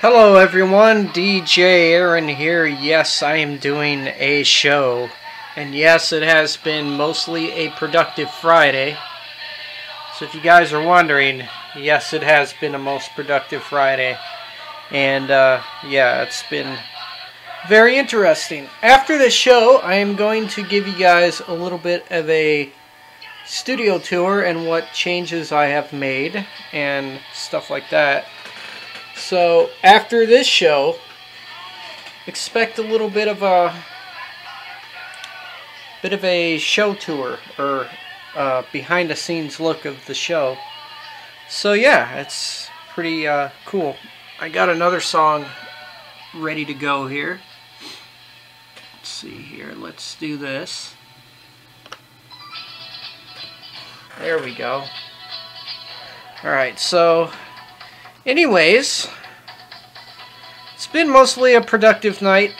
Hello everyone, DJ Aaron here. Yes, I am doing a show. And yes, it has been mostly a productive Friday. So if you guys are wondering, yes, it has been a most productive Friday. And yeah, it's been very interesting. After this show, I am going to give you guys a little bit of a studio tour and what changes I have made and stuff like that. So after this show, expect a little bit of a show tour or behind the scenes look of the show. So yeah, it's pretty cool. I got another song ready to go here. Let's see here. Let's do this. There we go. Alright, so anyways, it's been mostly a productive night.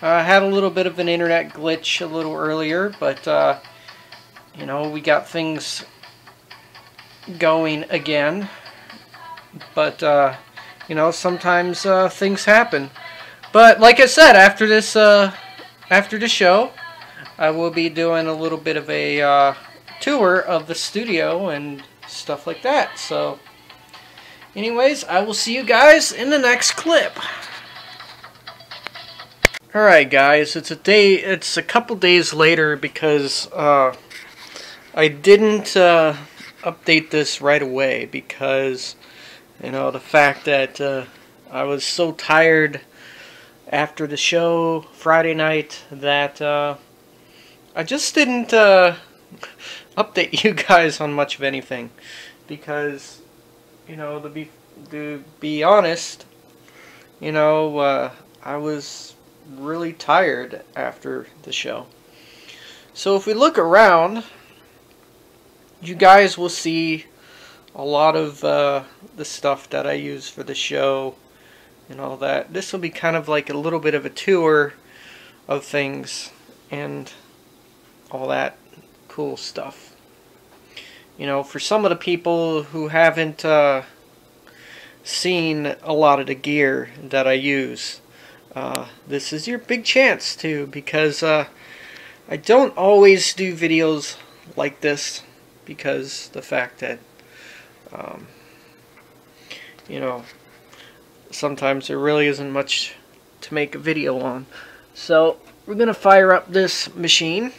I had a little bit of an internet glitch a little earlier, but you know, we got things going again. But you know, sometimes things happen. But like I said, after this, after the show, I will be doing a little bit of a tour of the studio and stuff like that. So anyways, I will see you guys in the next clip. Alright guys, it's a couple days later because I didn't update this right away because, you know, the fact that I was so tired after the show Friday night that I just didn't update you guys on much of anything because, you know, to be honest, you know, I was really tired after the show. So if we look around, you guys will see a lot of the stuff that I use for the show and all that. This will be kind of like a little bit of a tour of things and all that cool stuff. You know, for some of the people who haven't seen a lot of the gear that I use, this is your big chance to, because I don't always do videos like this because the fact that you know, sometimes there really isn't much to make a video on. So we're gonna fire up this machine.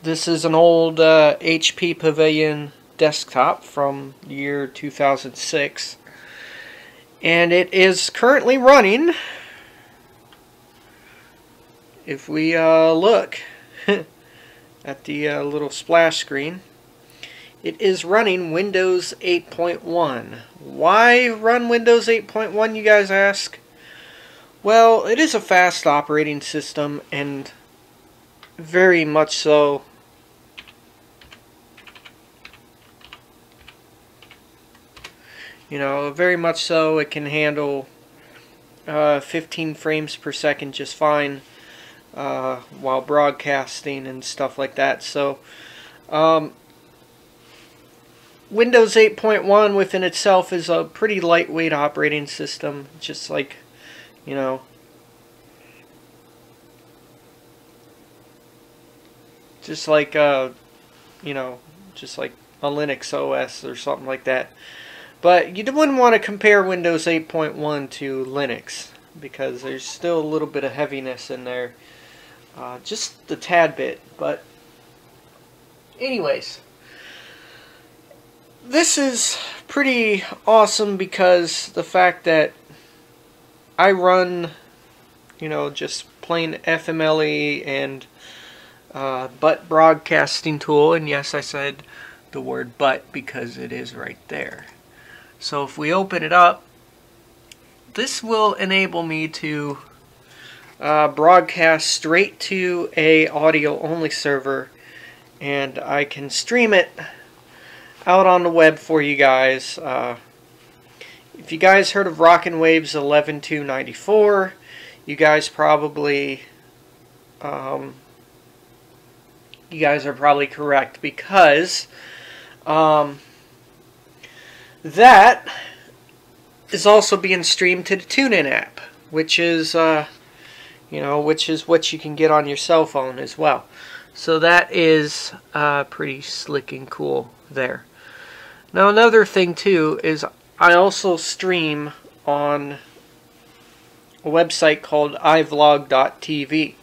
This is an old HP Pavilion desktop from the year 2006, and it is currently running. If we look at the little splash screen, it is running Windows 8.1. Why run Windows 8.1, you guys ask? Well, it is a fast operating system, and very much so. You know, very much so. It can handle 15 frames per second just fine while broadcasting and stuff like that. So Windows 8.1 within itself is a pretty lightweight operating system, just like, you know, you know, just like a Linux OS or something like that. But you wouldn't want to compare Windows 8.1 to Linux because there's still a little bit of heaviness in there, just a tad bit. But anyways, this is pretty awesome because the fact that I run, you know, just plain FMLE and butt broadcasting tool, and yes, I said the word butt because it is right there. So if we open it up, this will enable me to broadcast straight to a audio only server, and I can stream it out on the web for you guys. If you guys heard of Rockin' Waves 11294, you guys probably you guys are probably correct because that is also being streamed to the TuneIn app, which is which is what you can get on your cell phone as well. So that is pretty slick and cool there. Now another thing too is I also stream on a website called ivlog.tv.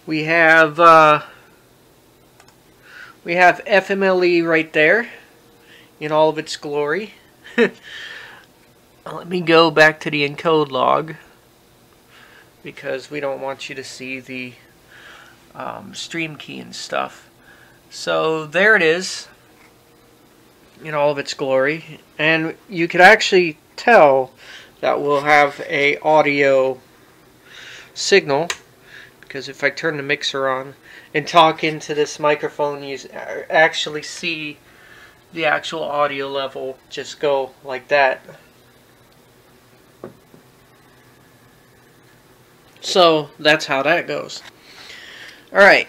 We have FMLE right there in all of its glory. Let me go back to the encode log because we don't want you to see the stream key and stuff. So there it is in all of its glory, and you could actually tell that we'll have a audio signal because if I turn the mixer on and talk into this microphone, you actually see the actual audio level just go like that. So that's how that goes. Alright,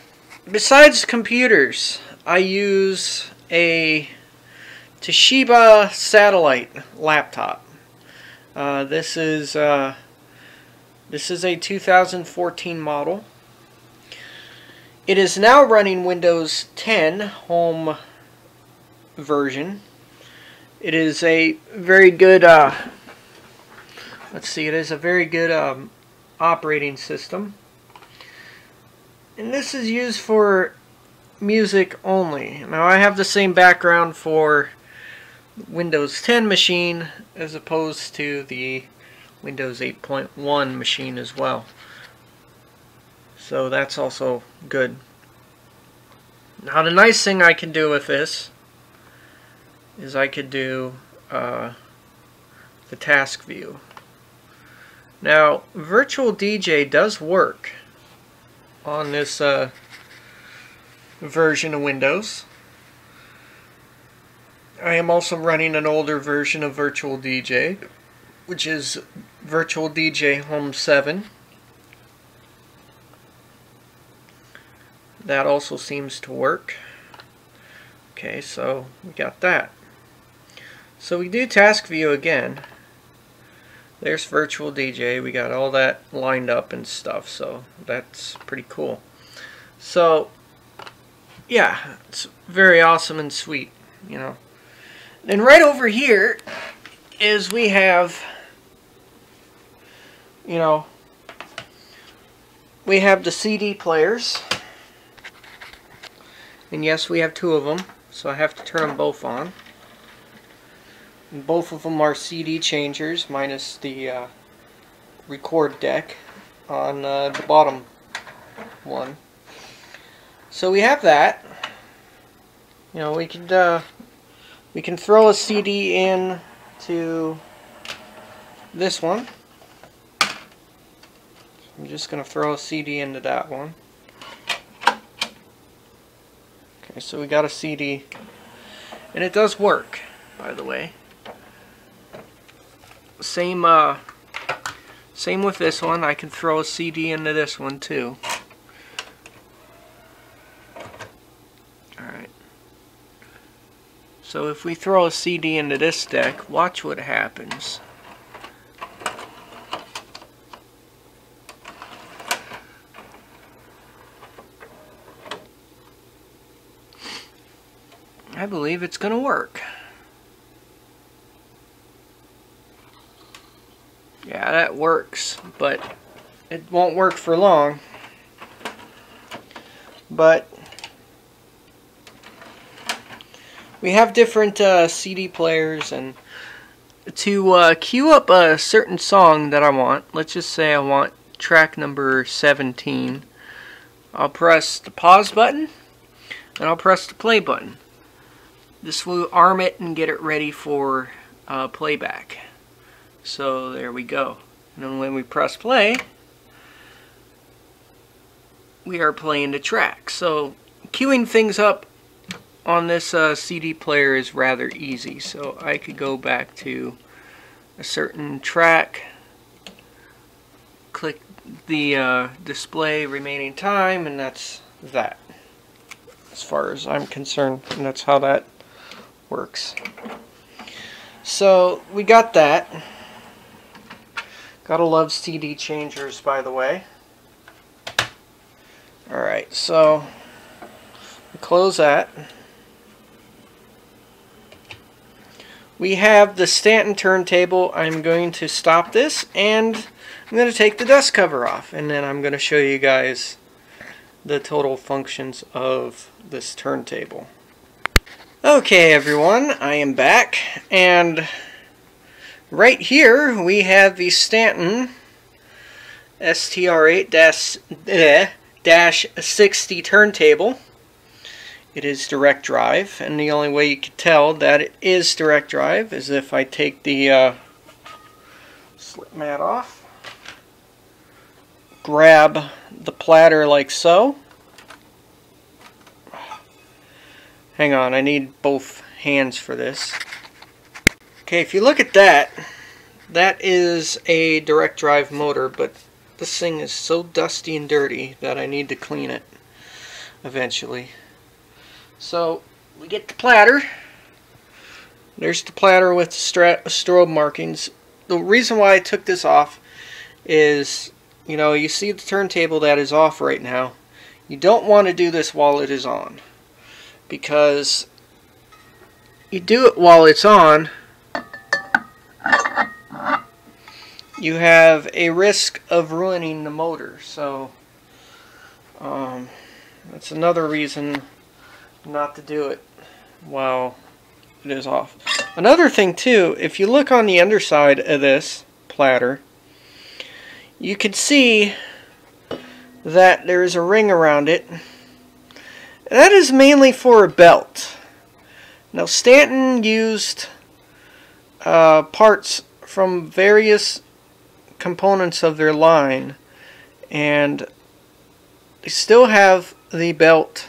besides computers, I use a Toshiba satellite laptop. This is a 2014 model. It is now running Windows 10 Home version. It is a very good let's see, it is a very good operating system, and this is used for music only. Now I have the same background for Windows 10 machine as opposed to the Windows 8.1 machine as well, so that's also good. Now the nice thing I can do with this is I could do the task view. Now, Virtual DJ does work on this version of Windows. I am also running an older version of Virtual DJ, which is Virtual DJ Home 7. That also seems to work. Okay, so we got that. So we do task view again. There's Virtual DJ. We got all that lined up and stuff, so that's pretty cool. So yeah, it's very awesome and sweet, you know. And right over here is we have, you know, we have the CD players. And yes, we have two of them, so I have to turn them both on. And both of them are CD changers, minus the record deck on the bottom one. So we have that. You know, we can throw a CD in to this one. I'm just going to throw a CD into that one. Okay, so we got a CD, and it does work, by the way. Same with this one. I can throw a CD into this one too. Alright. So if we throw a CD into this deck, watch what happens. I believe it's going to work. Yeah, that works, but it won't work for long. But we have different CD players, and to queue up a certain song that I want, let's just say I want track number 17, I'll press the pause button and I'll press the play button. This will arm it and get it ready for playback. So there we go. And then when we press play, we are playing the track. So queuing things up on this CD player is rather easy. So I could go back to a certain track, click the display remaining time, and that's that, as far as I'm concerned, and that's how that works. So we got that. Gotta love CD changers, by the way. Alright, so close that. We have the Stanton turntable. I'm going to stop this and I'm going to take the dust cover off, and then I'm going to show you guys the total functions of this turntable. Okay everyone, I am back, and right here we have the Stanton STR8-60 turntable. It is direct drive, and the only way you can tell that it is direct drive is if I take the slip mat off, grab the platter like so. Hang on, I need both hands for this. Okay, if you look at that, that is a direct drive motor, but this thing is so dusty and dirty that I need to clean it eventually. So we get the platter. There's the platter with the strobe markings. The reason why I took this off is, you know, you see the turntable that is off right now. You don't want to do this while it is on, because you do it while it's on, you have a risk of ruining the motor. So that's another reason not to do it while it is off. Another thing too, if you look on the underside of this platter, you can see that there is a ring around it. That is mainly for a belt. Now Stanton used parts from various components of their line, and they still have the belt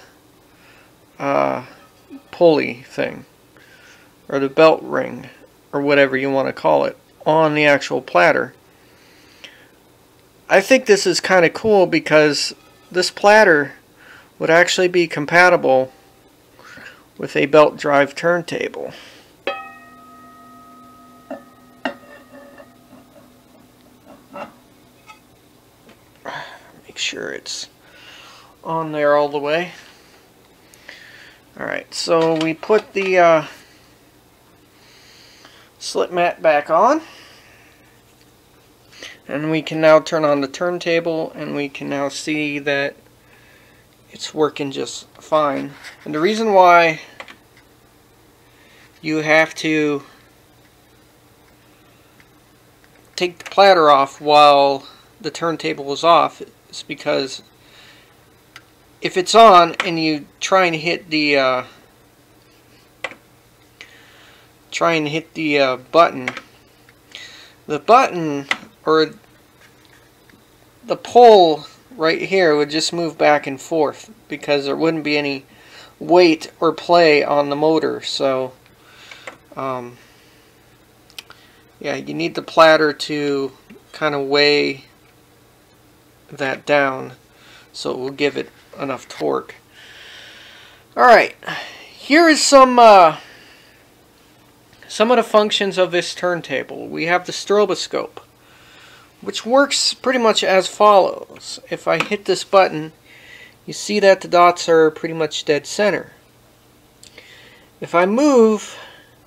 pulley thing, or the belt ring, or whatever you want to call it, on the actual platter. I think this is kind of cool because this platter would actually be compatible with a belt drive turntable. Make sure it's on there all the way. Alright, so we put the slip mat back on, and we can now turn on the turntable, and we can now see that it's working just fine. And the reason why you have to take the platter off while the turntable is off is because if it's on and you try and hit the button, the button or the pole right here would just move back and forth because there wouldn't be any weight or play on the motor. So yeah, you need the platter to kind of weigh that down so it will give it enough torque. Alright, here is some of the functions of this turntable. We have the stroboscope, which works pretty much as follows. If I hit this button, you see that the dots are pretty much dead center. If I move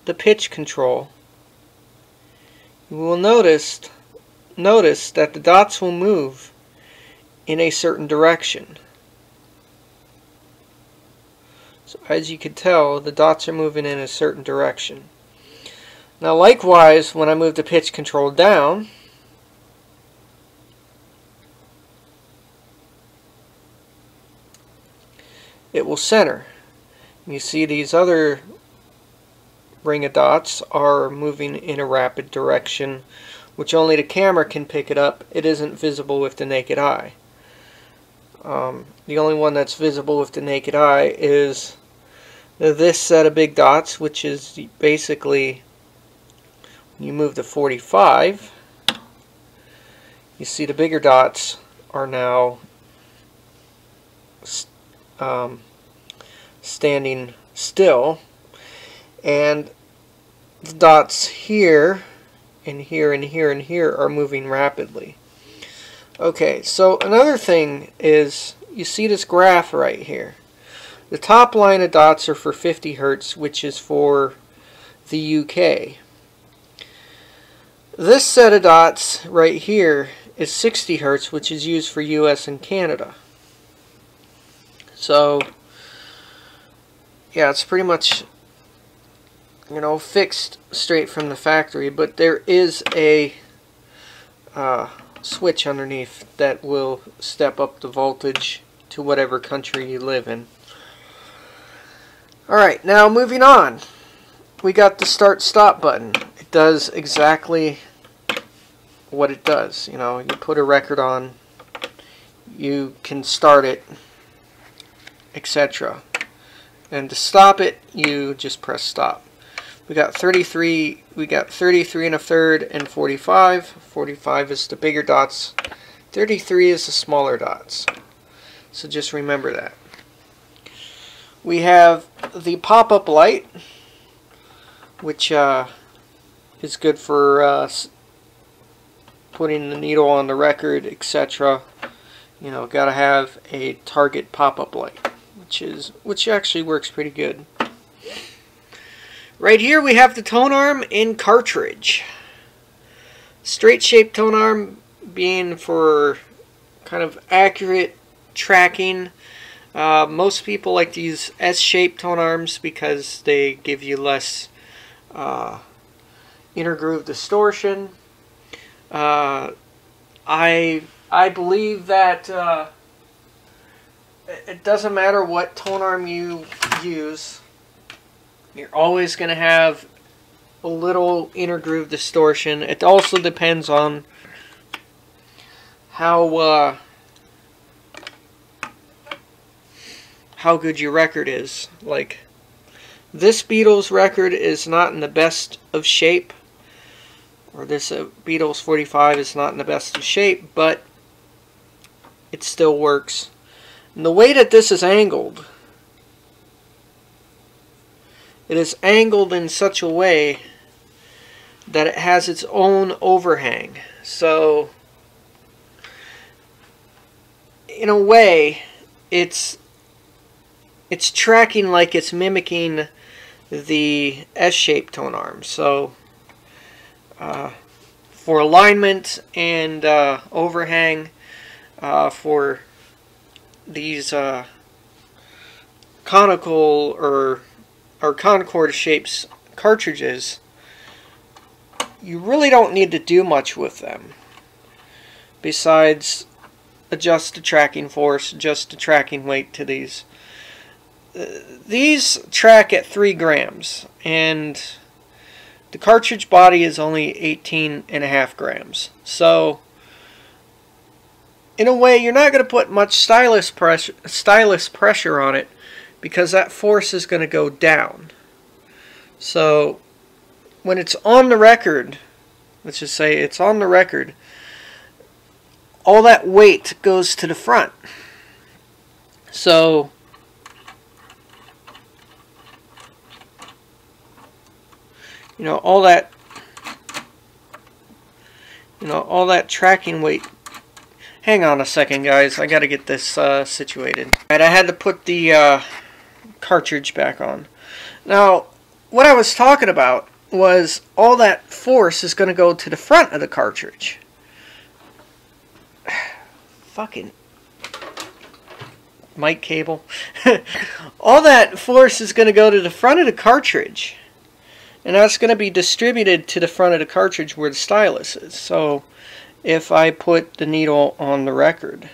the pitch control, you will notice that the dots will move in a certain direction. So as you can tell, the dots are moving in a certain direction. Now likewise, when I move the pitch control down, it will center. You see these other ring of dots are moving in a rapid direction, which only the camera can pick it up. It isn't visible with the naked eye. The only one that's visible with the naked eye is this set of big dots, which is basically, when you move to 45, you see the bigger dots are now standing still, and the dots here and here and here and here are moving rapidly. Okay, so another thing is, you see this graph right here. The top line of dots are for 50 Hertz, which is for the UK. This set of dots right here is 60 Hertz, which is used for US and Canada. So, yeah, it's pretty much, you know, fixed straight from the factory, but there is a switch underneath that will step up the voltage to whatever country you live in. Alright, now moving on. We got the start-stop button. It does exactly what it does. You know, you put a record on, you can start it, etc. And to stop it, you just press stop. We got 33 and a third and 45. 45 is the bigger dots. 33 is the smaller dots. So just remember that. We have the pop-up light, which is good for putting the needle on the record, etc. You know, gotta have a target pop-up light, which actually works pretty good. Right here we have the tone arm in cartridge. Straight shaped tone arm being for kind of accurate tracking. Most people like to use S-shaped tone arms because they give you less inner groove distortion. I believe that it doesn't matter what tone arm you use, you're always going to have a little inner groove distortion. It also depends on how good your record is. Like, this Beatles record is not in the best of shape, or this Beatles 45 is not in the best of shape, but it still works. And the way that this is angled, it is angled in such a way that it has its own overhang. So, in a way, it's tracking like it's mimicking the S-shaped tone arm. So, for alignment and overhang, for these conical or Concord shapes cartridges, you really don't need to do much with them besides adjust the tracking force, adjust the tracking weight to these. These track at 3 grams, and the cartridge body is only 18.5 grams. So, in a way, you're not going to put much stylus pressure on it, because that force is going to go down. So, when it's on the record, let's just say it's on the record, all that weight goes to the front. So, you know, all that tracking weight. Hang on a second, guys. I got to get this situated. Alright, I had to put the cartridge back on. Now, what I was talking about was all that force is going to go to the front of the cartridge. Fucking mic cable. All that force is going to go to the front of the cartridge. And that's going to be distributed to the front of the cartridge where the stylus is. So, if I put the needle on the record.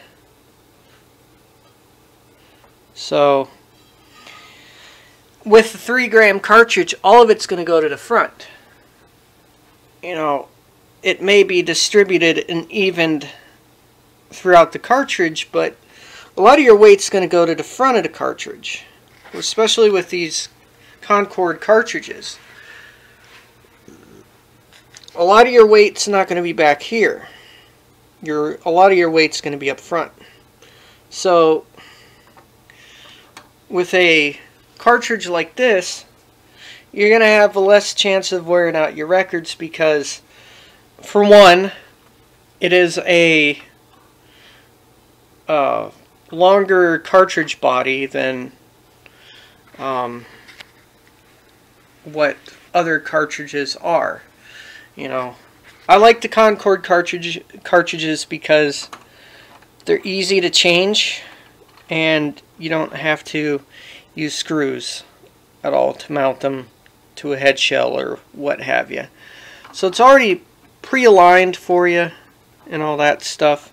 So, with the 3 gram cartridge, all of it's going to go to the front. You know, it may be distributed and evened throughout the cartridge, but a lot of your weight's going to go to the front of the cartridge, especially with these Concord cartridges. A lot of your weight's not going to be back here. A lot of your weight's going to be up front. So, with a cartridge like this, you're going to have less chance of wearing out your records because, for one, it is a longer cartridge body than what other cartridges are. You know, I like the Concord cartridges because they're easy to change and you don't have to use screws at all to mount them to a head shell or what have you. So it's already pre-aligned for you and all that stuff.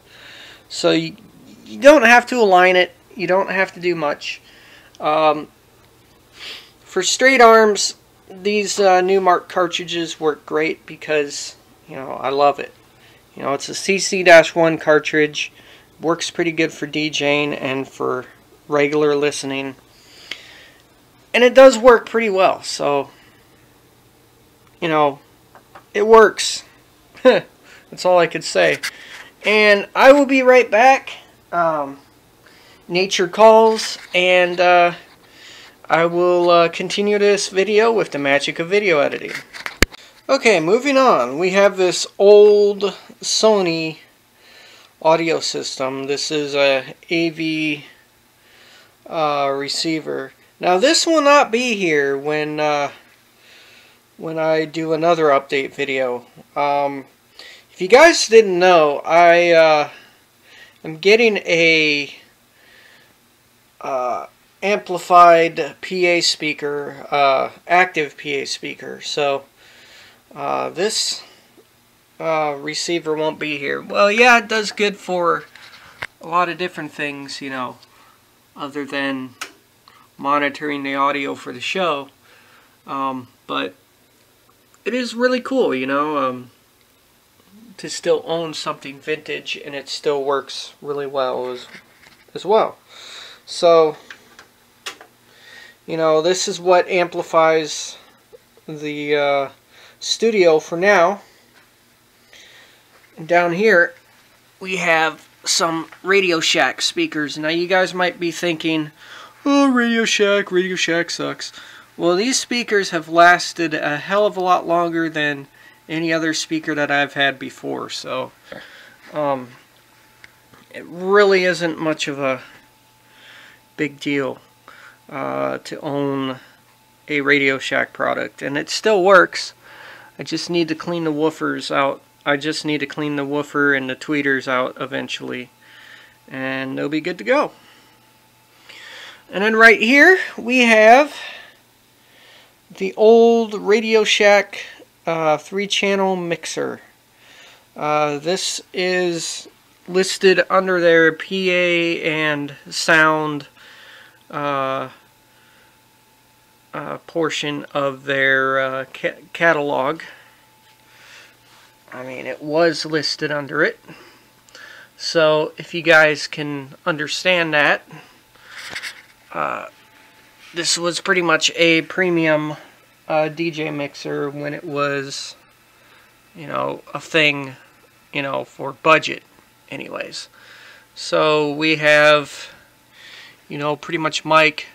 So you don't have to align it. You don't have to do much. For straight arms, these Numark cartridges work great because, you know, I love it. You know, it's a CC-1 cartridge. Works pretty good for DJing and for regular listening. And it does work pretty well, so, you know, it works. That's all I could say. And I will be right back. Nature calls, and I will continue this video with the magic of video editing. Okay, moving on. We have this old Sony audio system. This is a AV receiver. Now this will not be here when I do another update video. If you guys didn't know, I am getting a amplified PA speaker, active PA speaker. So this receiver won't be here. Well, yeah, it does good for a lot of different things, you know, other than monitoring the audio for the show. But it is really cool, you know, to still own something vintage and it still works really well as well. So, you know, this is what amplifies the studio for now. And down here we have some Radio Shack speakers. Now you guys might be thinking, oh, Radio Shack sucks. Well, these speakers have lasted a hell of a lot longer than any other speaker that I've had before, so it really isn't much of a big deal to own a Radio Shack product, and it still works. I just need to clean the woofers out. I just need to clean the woofer and the tweeters out eventually, and they'll be good to go. And then right here we have the old Radio Shack 3-channel mixer. This is listed under their PA and sound portion of their catalog. I mean, it was listed under it. So if you guys can understand that, this was pretty much a premium DJ mixer when it was, you know, a thing, you know, for budget anyways. So we have, you know, pretty much mic,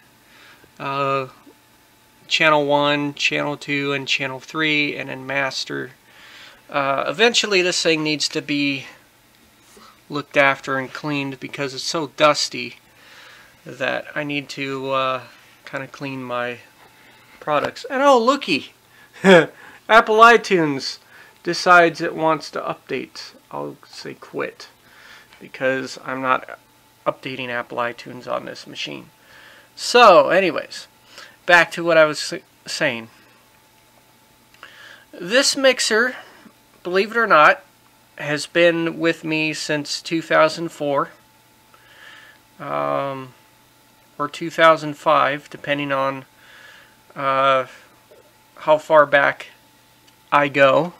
channel 1, channel 2, and channel 3, and then master. Eventually this thing needs to be looked after and cleaned because it's so dusty that I need to kind of clean my products. And oh, looky! Apple iTunes decides it wants to update. I'll say quit, because I'm not updating Apple iTunes on this machine. So, anyways, back to what I was saying. This mixer, believe it or not, has been with me since 2004. Or 2005, depending on how far back I go.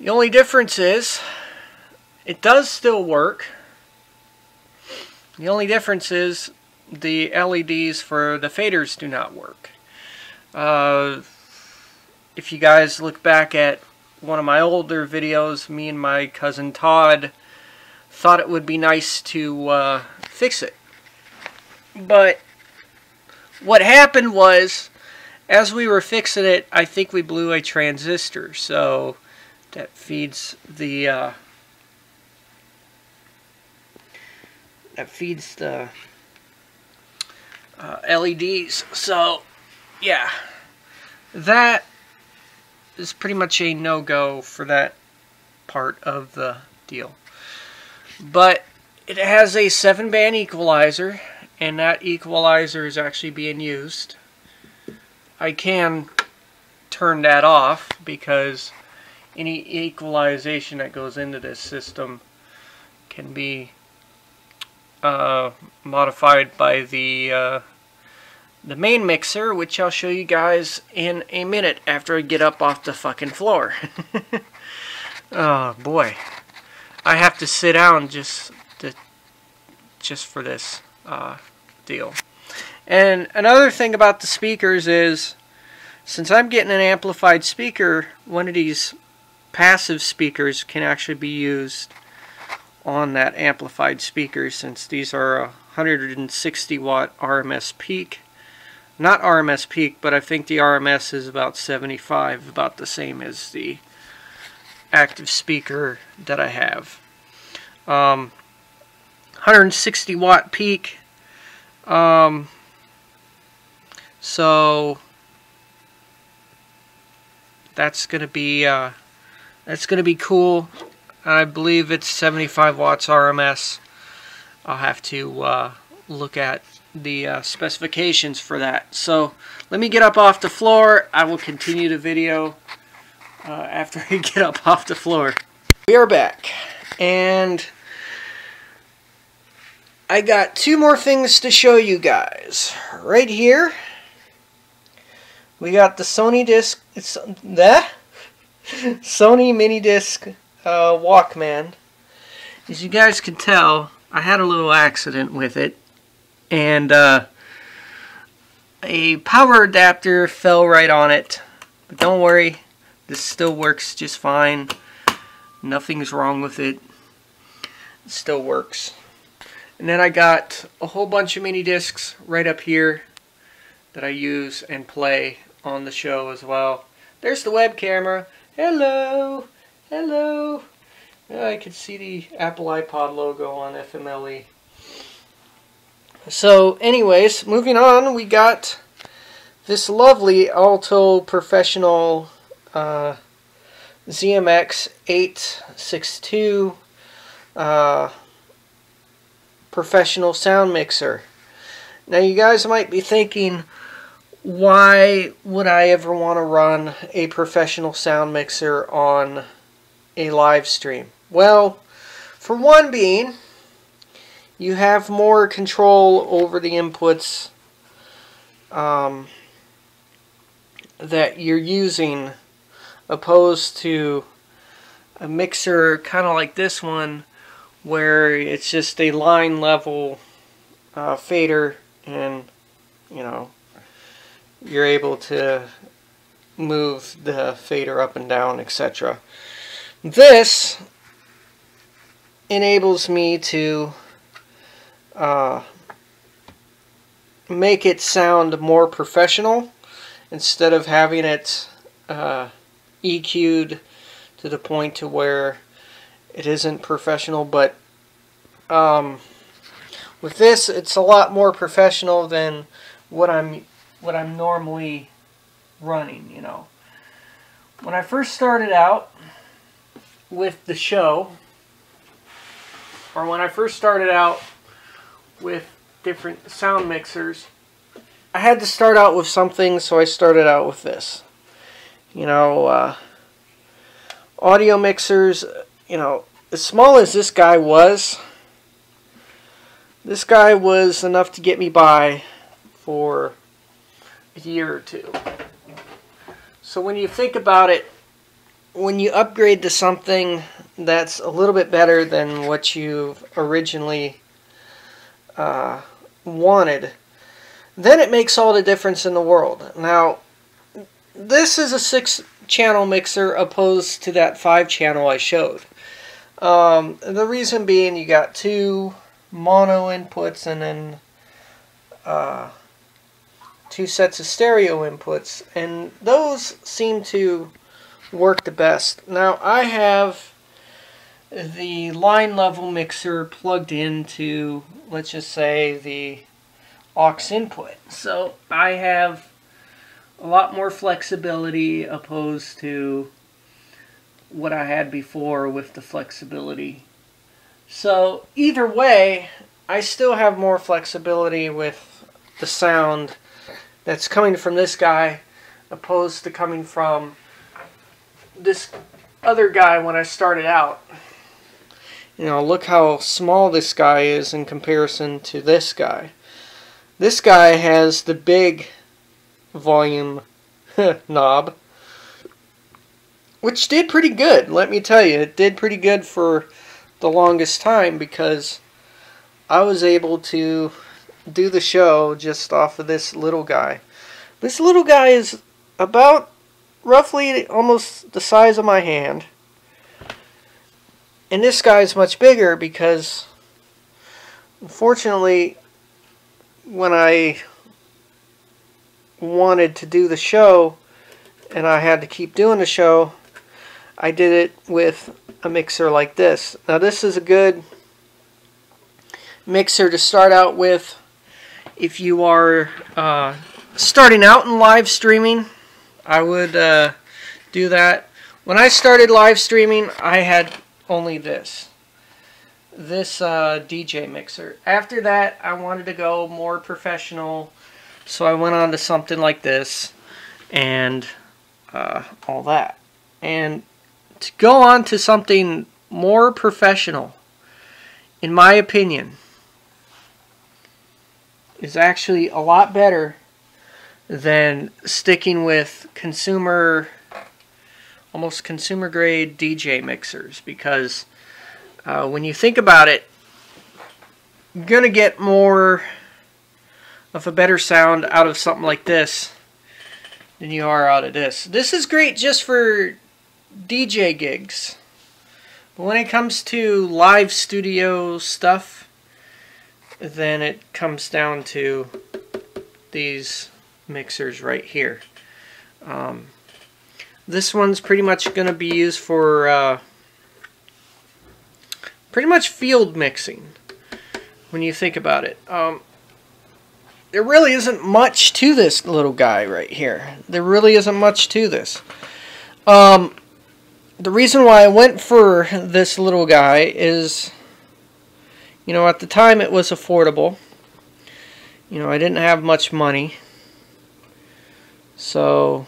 The only difference is it does still work. The only difference is the LEDs for the faders do not work. If you guys look back at one of my older videos, me and my cousin Todd thought it would be nice to fix it. But what happened was, as we were fixing it, I think we blew a transistor, so that feeds the LEDs. So yeah, that is pretty much a no-go for that part of the deal. But it has a 7-band equalizer, and that equalizer is actually being used. I can turn that off because any equalization that goes into this system can be modified by the main mixer, which I'll show you guys in a minute after I get up off the fucking floor. Oh boy, I have to sit down just for this deal. And another thing about the speakers is, since I'm getting an amplified speaker, one of these passive speakers can actually be used on that amplified speaker, since these are 160 watt RMS peak. Not RMS peak, but I think the RMS is about 75, about the same as the active speaker that I have. 160 watt peak. So that's gonna be cool. I believe it's 75 watts RMS. I'll have to look at the specifications for that. So let me get up off the floor. I will continue the video after I get up off the floor. We are back, and I got two more things to show you guys. Right here, we got the Sony disc. It's that Sony mini disc Walkman. As you guys can tell, I had a little accident with it, and a power adapter fell right on it. But don't worry, this still works just fine. Nothing's wrong with it. It still works. And then I got a whole bunch of mini discs right up here that I use and play on the show as well. There's the web camera. Hello! Hello! I can see the Apple iPod logo on FMLE. So anyways, moving on, we got this lovely Alto Professional ZMX 862 professional sound mixer. Now you guys might be thinking, why would I ever want to run a professional sound mixer on a live stream? Well, for one being, you have more control over the inputs that you're using, opposed to a mixer kind of like this one, where it's just a line level fader, and you know, you're able to move the fader up and down, etc. This enables me to make it sound more professional, instead of having it EQ'd to the point to where it isn't professional. But with this, it's a lot more professional than what I'm normally running. You know, when I first started out with the show, or when I first started out with different sound mixers, I had to start out with something, so I started out with this. You know, audio mixers, you know, as small as this guy was enough to get me by for a year or two. So when you think about it, when you upgrade to something that's a little bit better than what you've originally wanted, then it makes all the difference in the world. Now, this is a 6-channel mixer opposed to that 5-channel I showed. The reason being, you got 2 mono inputs and then two sets of stereo inputs, and those seem to work the best. Now I have the line level mixer plugged into, let's just say, the aux input. So I have a lot more flexibility opposed to what I had before with the flexibility. So either way, I still have more flexibility with the sound that's coming from this guy opposed to coming from this other guy when I started out. You know, look how small this guy is in comparison to this guy. This guy has the big volume knob, which did pretty good, let me tell you. It did pretty good for the longest time because I was able to do the show just off of this little guy. This little guy is about roughly almost the size of my hand. And this guy is much bigger because, unfortunately, when I wanted to do the show and I had to keep doing the show, I did it with a mixer like this. Now this is a good mixer to start out with if you are starting out in live streaming. I would do that. When I started live streaming, I had only this DJ mixer. After that, I wanted to go more professional, so I went on to something like this and all that. And to go on to something more professional, in my opinion, is actually a lot better than sticking with almost consumer grade DJ mixers, because when you think about it, you're going to get more of a better sound out of something like this than you are out of this. This is great just for DJ gigs, but when it comes to live studio stuff, then it comes down to these mixers right here. This one's pretty much going to be used for pretty much field mixing when you think about it. There really isn't much to this little guy right here. There really isn't much to this. The reason why I went for this little guy is, you know, at the time it was affordable. You know, I didn't have much money. So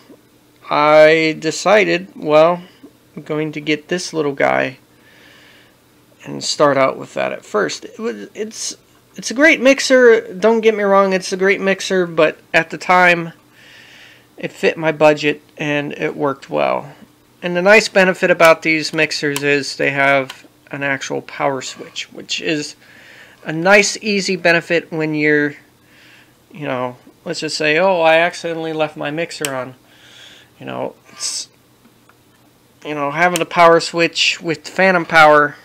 I decided, well, I'm going to get this little guy and start out with that at first. It's a great mixer, don't get me wrong, it's a great mixer, but at the time it fit my budget and it worked well. And the nice benefit about these mixers is they have an actual power switch, which is a nice easy benefit when you're, you know, let's just say, oh, I accidentally left my mixer on. You know, it's, you know, having a power switch with phantom power.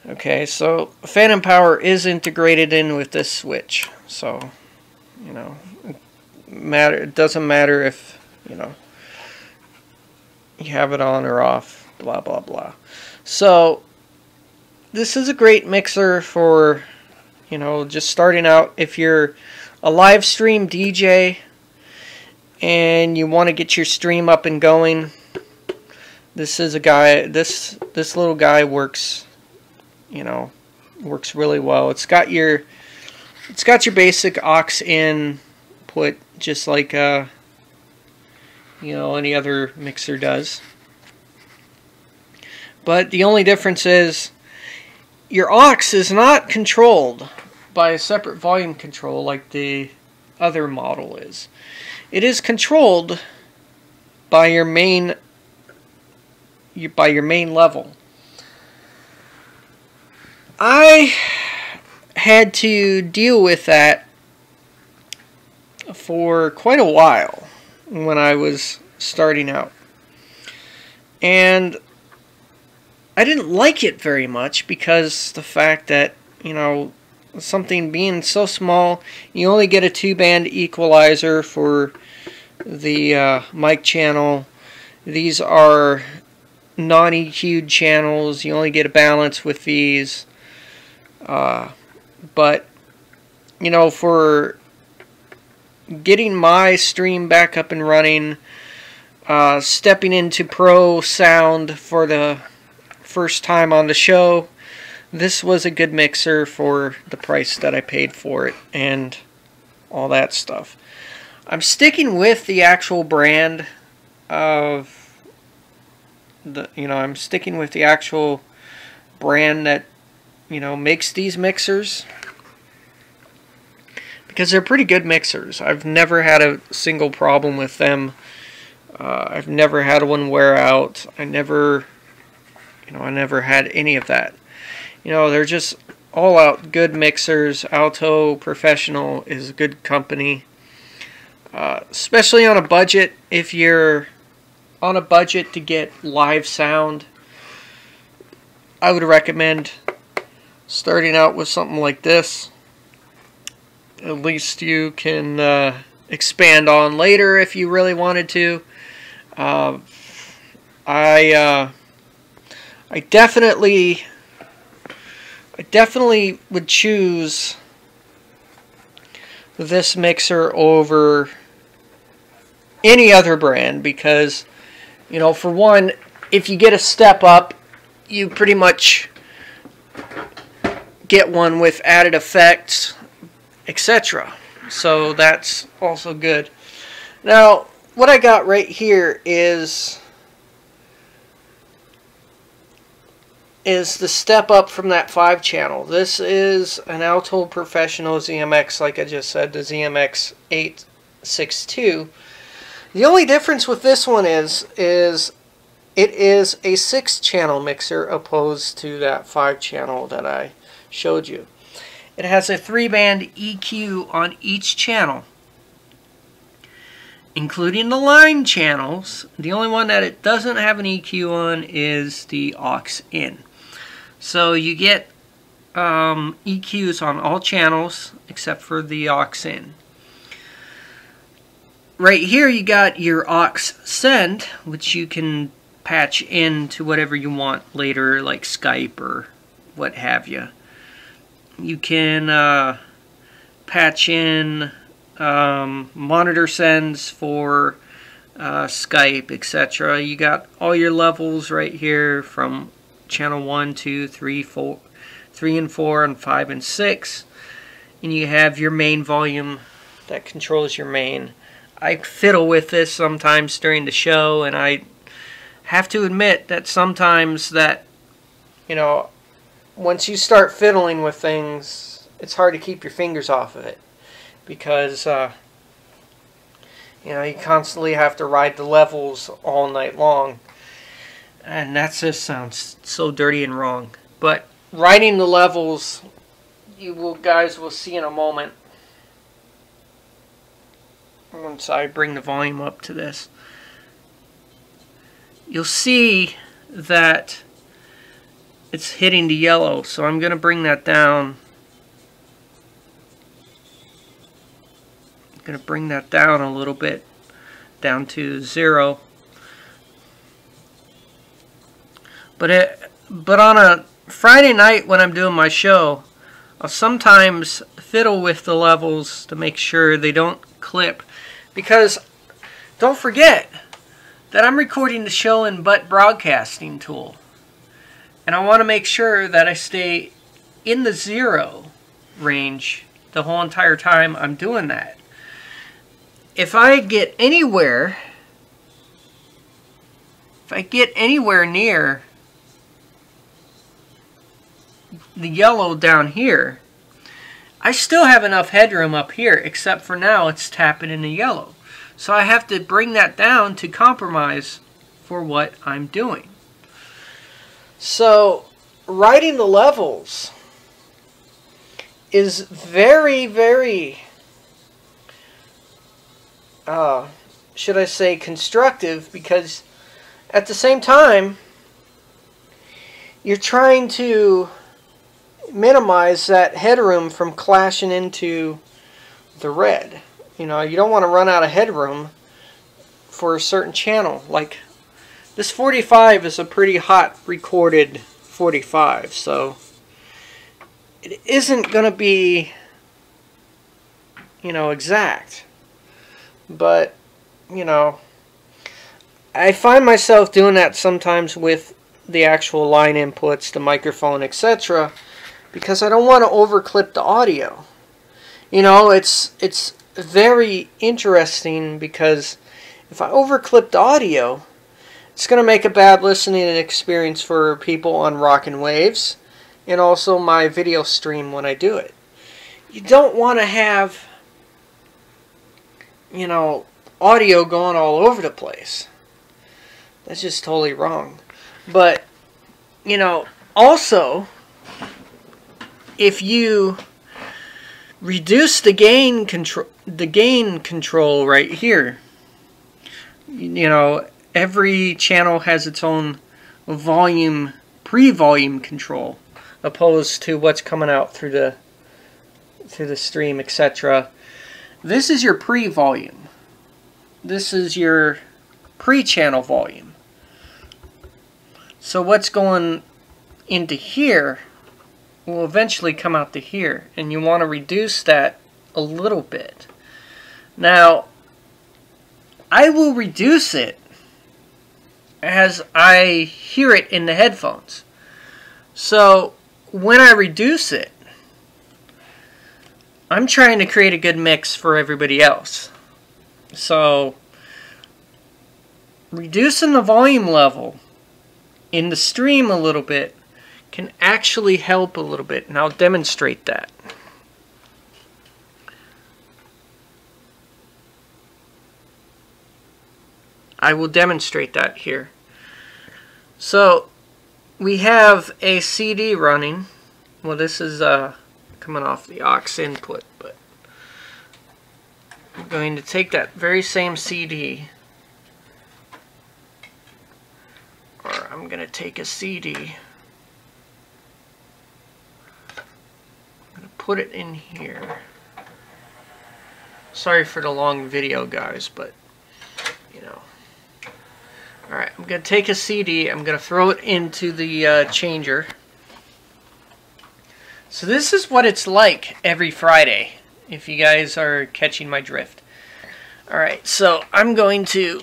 Okay, so phantom power is integrated in with this switch. So, you know, it doesn't matter if, you know, you have it on or off, blah, blah, blah. So, this is a great mixer for, you know, just starting out. If you're a live stream DJ and you want to get your stream up and going, this is a guy, this little guy works, you know, works really well. It's got your basic aux input, just like you know, any other mixer does. But the only difference is your aux is not controlled by a separate volume control like the other model is. It is controlled by your main level. I had to deal with that for quite a while when I was starting out. And I didn't like it very much because the fact that, you know, something being so small. You only get a 2-band equalizer for the mic channel. These are non-EQ'd channels. You only get a balance with these. But, you know, for getting my stream back up and running, stepping into pro sound for the first time on the show, this was a good mixer for the price that I paid for it and all that stuff. I'm sticking with the actual brand of I'm sticking with the actual brand that, makes these mixers, because they're pretty good mixers. I've never had a single problem with them. I've never had one wear out. I never had any of that. They're just all out good mixers. Alto Professional is a good company, especially on a budget. If you're on a budget to get live sound, I would recommend starting out with something like this. At least you can expand on later if you really wanted to. I definitely would choose this mixer over any other brand because, for one, if you get a step up, you pretty much get one with added effects, etc. So that's also good. Now, what I got right here is the step up from that 5-channel. This is an Alto Professional ZMX, like I just said, the ZMX 862. The only difference with this one is it is a 6-channel mixer opposed to that 5-channel that I showed you. It has a 3-band EQ on each channel, including the line channels. The only one that it doesn't have an EQ on is the aux in. So you get EQs on all channels except for the aux in. Right here you got your aux send, which you can patch into whatever you want later, like Skype or what have you. You can patch in monitor sends for Skype, etc. You got all your levels right here from channel 1, 2, 3, 4, 3 and 4, and 5 and 6. And you have your main volume that controls your main. I fiddle with this sometimes during the show, and I have to admit that sometimes that, once you start fiddling with things, it's hard to keep your fingers off of it because you constantly have to ride the levels all night long, and that just sounds so dirty and wrong. But riding the levels, guys will see in a moment once I bring the volume up to this. You'll see that it's hitting the yellow, so I'm going to bring that down. I'm going to bring that down a little bit, down to 0. But on a Friday night when I'm doing my show, I'll sometimes fiddle with the levels to make sure they don't clip, because don't forget that I'm recording the show in Butt Broadcasting Tool, and I want to make sure that I stay in the 0 range the whole entire time I'm doing that. If I get anywhere near the yellow down here, I still have enough headroom up here, except for now it's tapping in the yellow. So I have to bring that down to compromise for what I'm doing. So writing the levels is very, very, should I say, constructive, because at the same time, you're trying to minimize that headroom from clashing into the red. You know, you don't want to run out of headroom for a certain channel. Like this 45 is a pretty hot recorded 45, so it isn't going to be, you know, exact. But, you know, I find myself doing that sometimes with the actual line inputs, the microphone, etc., because I don't want to overclip the audio. You know, it's very interesting because if I overclip the audio, it's going to make a bad listening experience for people on Rockin' Waves and also my video stream when I do it. You don't want to have, you know, audio going all over the place. That's just totally wrong. But, you know, also, if you reduce the gain control right here, you know, every channel has its own volume, pre-volume control, opposed to what's coming out through the stream, etc. This is your pre-volume. This is your pre-channel volume. So what's going into here will eventually come out to here, and you want to reduce that a little bit. Now, I will reduce it as I hear it in the headphones. So when I reduce it, I'm trying to create a good mix for everybody else. So reducing the volume level in the stream a little bit can actually help a little bit, and I'll demonstrate that. I will demonstrate that here. So we have a CD running. Well, this is coming off the aux input, but I'm going to take that very same CD, or I'm going to take a CD, I'm going to put it in here. Sorry for the long video, guys, but you know. Alright, I'm going to take a CD, I'm going to throw it into the changer. So this is what it's like every Friday, if you guys are catching my drift. Alright, so I'm going to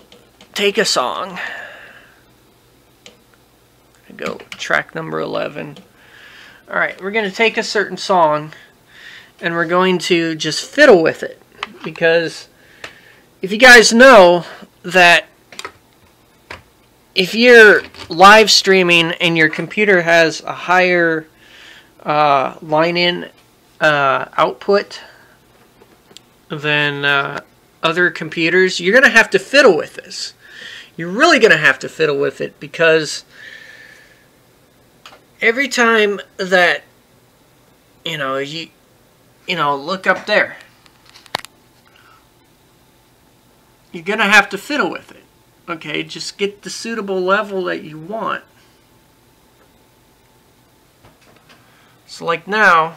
take a song. Go track number 11. Alright, we're going to take a certain song and we're going to just fiddle with it. Because if you guys know that if you're live streaming and your computer has a higher line-in output than other computers, you're going to have to fiddle with this. You're really going to have to fiddle with it, because every time that you know, look up there, you're going to have to fiddle with it. Okay, just get the suitable level that you want. So like now,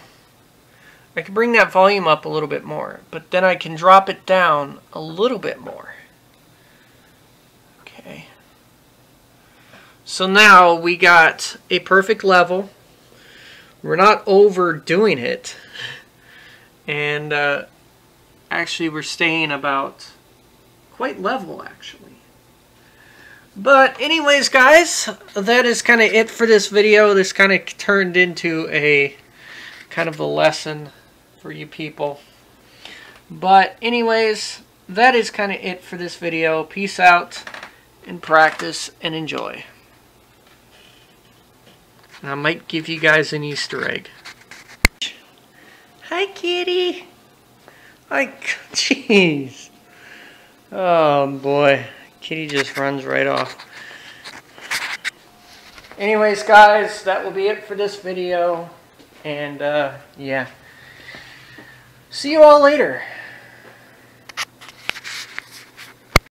I can bring that volume up a little bit more, but then I can drop it down a little bit more. Okay. So now we got a perfect level. We're not overdoing it. And actually we're staying about quite level, actually. But anyways, guys, that is kind of it for this video. This kind of turned into a kind of a lesson for you people. But anyways, that is kind of it for this video. Peace out, and practice, and enjoy. And I might give you guys an Easter egg. Hi, kitty. Hi, jeez. Oh, boy. Kitty just runs right off. Anyways, guys, that will be it for this video. And, yeah. See you all later.